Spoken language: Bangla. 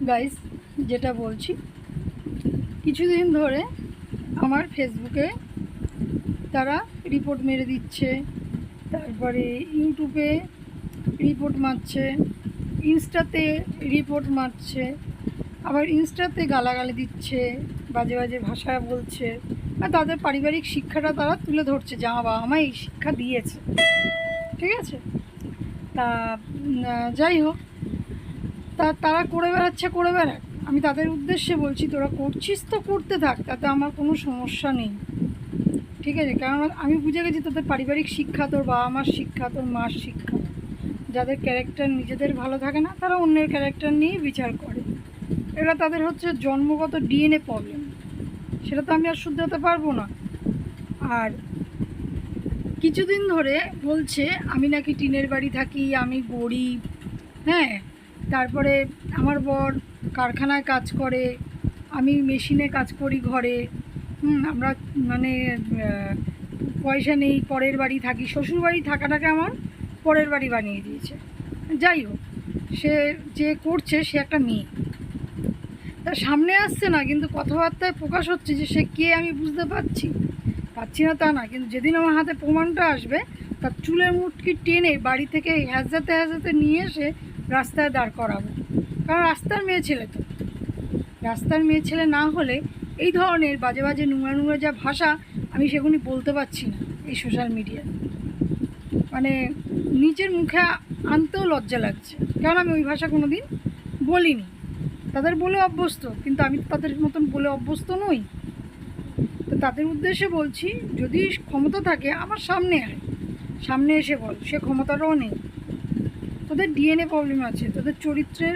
গাইস, যেটা বলছি, কিছুদিন ধরে আমার ফেসবুকে তারা রিপোর্ট মেরে দিচ্ছে, তারপরে ইউটিউবে রিপোর্ট মারছে, ইনস্টাতে রিপোর্ট মারছে, আবার ইনস্টাতে গালাগালি দিচ্ছে, বাজে বাজে ভাষা বলছে। আর তাদের পারিবারিক শিক্ষাটা তারা তুলে ধরছে যে আমার বাবা মা এই শিক্ষা দিয়েছে। ঠিক আছে, তা যাই হোক, তারা করে বেড়াচ্ছে, করে বেড়াক। আমি তাদের উদ্দেশ্যে বলছি, তোরা করছিস তো করতে থাক, তাতে আমার কোনো সমস্যা নেই। ঠিক আছে, কারণ আমি বুঝে গেছি তোদের পারিবারিক শিক্ষা, তোর বাবা মার শিক্ষা, তোর মার শিক্ষা। যাদের ক্যারেক্টার নিজেদের ভালো থাকে না, তারা অন্যের ক্যারেক্টার নিয়েই বিচার করে। এটা তাদের হচ্ছে জন্মগত ডিএনএ প্রবলেম, সেটা তো আমি আর শুধরাতে পারবো না। আর কিছুদিন ধরে বলছে আমি নাকি টিনের বাড়ি থাকি, আমি গরিব। হ্যাঁ, তারপরে আমার বর কারখানায় কাজ করে, আমি মেশিনে কাজ করি ঘরে। আমরা মানে পয়সা নেই, পরের বাড়ি থাকি। শ্বশুর বাড়ি থাকাটাকে আমার পরের বাড়ি বানিয়ে দিয়েছে। যাই হোক, সে যে করছে সে একটা মেয়ে, তার সামনে আসছে না, কিন্তু কথাবার্তায় প্রকাশ হচ্ছে যে সে কে আমি বুঝতে পারছি না তা না, কিন্তু যেদিন আমার হাতে প্রমাণটা আসবে, তার চুলের মুটকি টেনে বাড়ি থেকে হ্যাজাতে হ্যাজাতে নিয়ে এসে রাস্তায় দাঁড় করাবো। কারণ রাস্তার মেয়ে ছেলে তো, রাস্তার মেয়ে ছেলে না হলে এই ধরনের বাজে বাজে নোংরা নোংরা যা ভাষা, আমি সেগুলি বলতে পারছি না এই সোশ্যাল মিডিয়ায়। মানে নিজের মুখে আনতেও লজ্জা লাগছে, কারণ আমি ওই ভাষা কোনো দিন বলিনি। তাদের বলে অভ্যস্ত, কিন্তু আমি তো তাদের মতন বলে অভ্যস্ত নই। তো তাদের উদ্দেশ্যে বলছি, যদি ক্ষমতা থাকে আমার সামনে আয়, সামনে এসে বল। সে ক্ষমতাটাও নেই। তোদের ডিএনএ প্রবলেম আছে, তোদের চরিত্রের